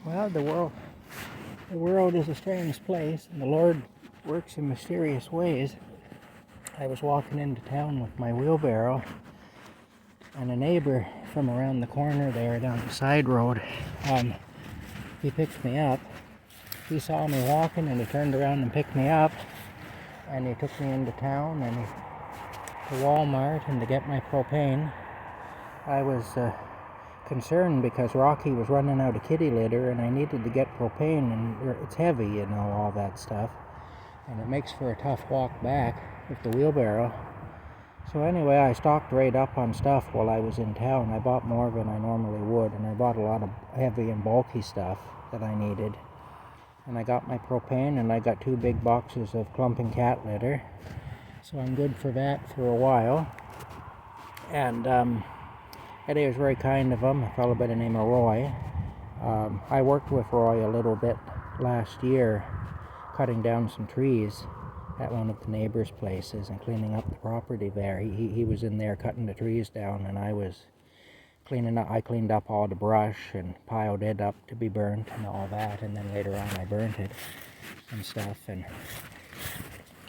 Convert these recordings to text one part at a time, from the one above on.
Well, the world is a strange place, and the Lord works in mysterious ways. I was walking into town with my wheelbarrow, and a neighbor from around the corner there down the side road, he picked me up. He saw me walking, and he turned around and picked me up, and he took me into town and to Walmart and to get my propane. I was concerned because Rocky was running out of kitty litter, and I needed to get propane, and it's heavy, all that stuff, and it makes for a tough walk back with the wheelbarrow. So anyway, I stocked right up on stuff while I was in town. I bought more than I normally would, and I bought a lot of heavy and bulky stuff that I needed. And I got my propane, and I got 2 big boxes of clumping cat litter, so I'm good for that for a while. And Eddie was very kind of him, a fellow by the name of Roy. I worked with Roy a little bit last year, cutting down some trees at one of the neighbors' places and cleaning up the property there. He was in there cutting the trees down, and I was cleaning up. I cleaned up all the brush and piled it up to be burnt and all that, and then later on I burnt it and stuff. And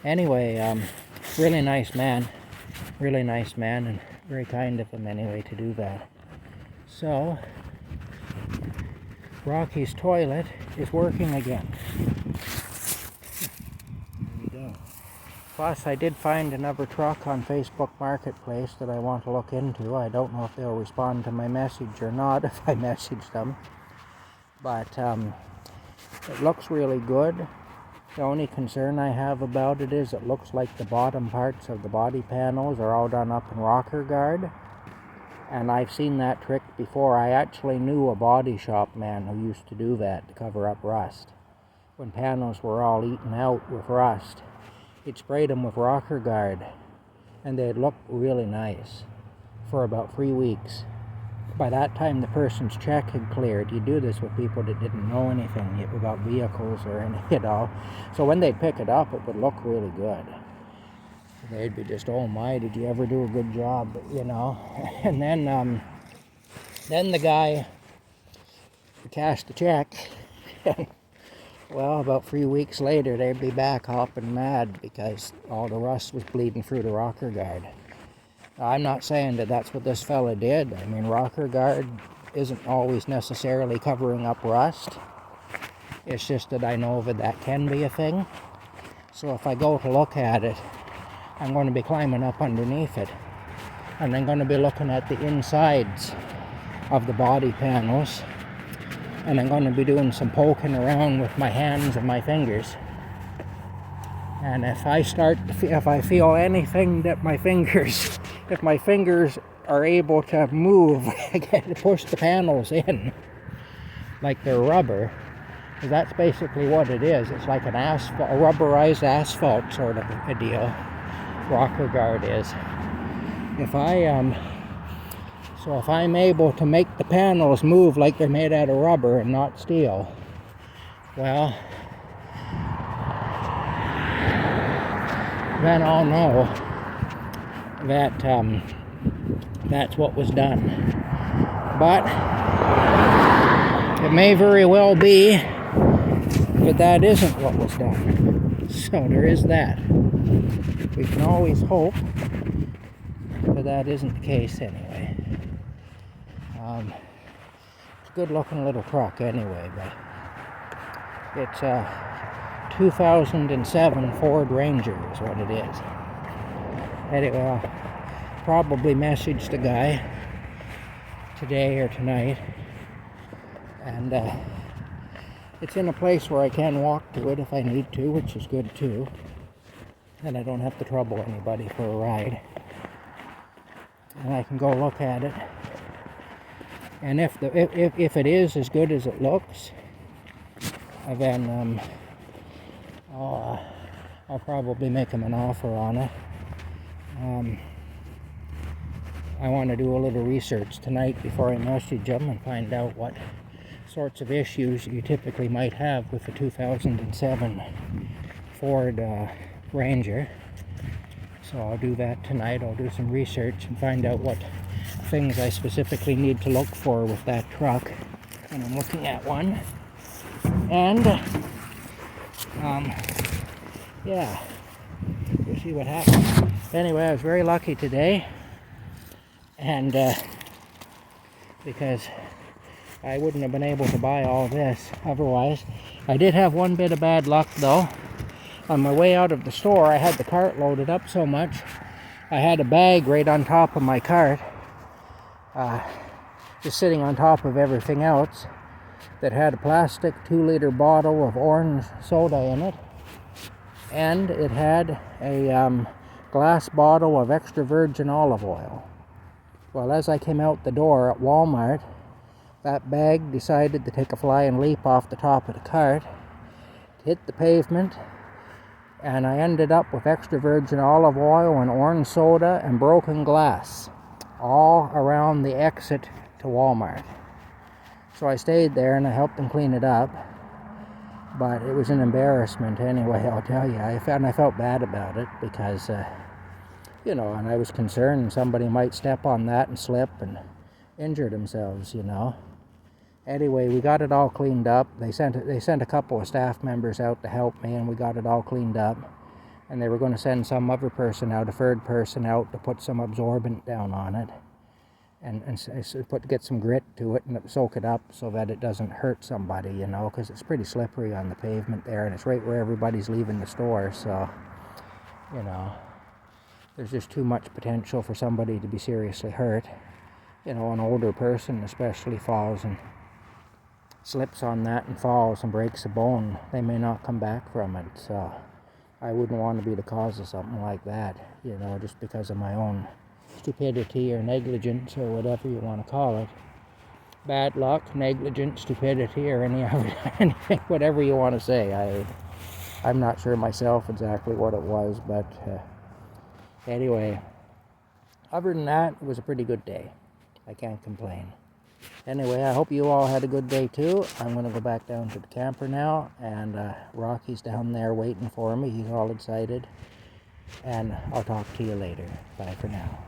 anyway, really nice man, and very kind of him anyway to do that. So Rocky's toilet is working again. There we go. Plus, I did find another truck on Facebook Marketplace that I want to look into. I don't know if they'll respond to my message or not if I message them. But it looks really good. The only concern I have about it is it looks like the bottom parts of the body panels are all done up in rocker guard. And I've seen that trick before. I actually knew a body shop man who used to do that to cover up rust. When panels were all eaten out with rust, he'd sprayed them with rocker guard, and they'd look really nice for about 3 weeks. By that time, the person's check had cleared. You do this with people that didn't know anything about vehicles or anything, So when they'd pick it up, it would look really good. They'd be just, oh my, did you ever do a good job, And then the guy cashed the check. Well, about 3 weeks later, they'd be back hopping mad because all the rust was bleeding through the rocker guard. I'm not saying that that's what this fella did. I mean, rocker guard isn't always necessarily covering up rust. It's just that I know that can be a thing. So if I go to look at it, I'm going to be climbing up underneath it. And I'm going to be looking at the insides of the body panels. And I'm going to be doing some poking around with my hands and my fingers. And if I feel anything that if my fingers are able to move, I get to push the panels in like they're rubber. Because that's basically what it is. It's like a rubberized asphalt sort of a deal. Rocker guard is. If I'm able to make the panels move like they're made out of rubber and not steel, well, then I'll know that that's what was done. But it may very well be that isn't what was done. So there is that. We can always hope, but that isn't the case anyway. It's a good looking little truck anyway, but it's a 2007 Ford Ranger is what it is. Anyway, I'll probably message the guy today or tonight, and it's in a place where I can walk to it if I need to, which is good too. And I don't have to trouble anybody for a ride. And I can go look at it. And if it is as good as it looks, then I'll probably make him an offer on it. I want to do a little research tonight before I message him and find out what sorts of issues you typically might have with the 2007 Ford Ranger. So I'll do that tonight. I'll do some research and find out what things I specifically need to look for with that truck when I'm looking at one. And yeah, we'll see what happens. Anyway, I was very lucky today, and because I wouldn't have been able to buy all this otherwise. I did have one bit of bad luck though. On my way out of the store, I had the cart loaded up so much, I had a bag right on top of my cart, just sitting on top of everything else, that had a plastic 2-liter bottle of orange soda in it, and it had a glass bottle of extra virgin olive oil. Well, as I came out the door at Walmart, that bag decided to take a flying leap off the top of the cart, hit the pavement, and I ended up with extra virgin olive oil and orange soda and broken glass all around the exit to Walmart. So I stayed there and I helped them clean it up, but it was an embarrassment anyway, I'll tell you. I felt bad about it because, and I was concerned somebody might step on that and slip and injure themselves, Anyway, we got it all cleaned up. They sent a couple of staff members out to help me, and we got it all cleaned up. And they were going to send some other person out, a third person out, to put some absorbent down on it, and get some grit to it and soak it up so that it doesn't hurt somebody, because it's pretty slippery on the pavement there, and it's right where everybody's leaving the store. So, there's just too much potential for somebody to be seriously hurt. An older person especially falls and slips on that and falls and breaks a bone, they may not come back from it. So I wouldn't want to be the cause of something like that, just because of my own stupidity or negligence or whatever you want to call it. Bad luck, negligence, stupidity, or anything, whatever you want to say. I'm not sure myself exactly what it was, but anyway, other than that, it was a pretty good day. I can't complain. Anyway, I hope you all had a good day too. I'm going to go back down to the camper now, and Rocky's down there waiting for me. He's all excited, and I'll talk to you later. Bye for now.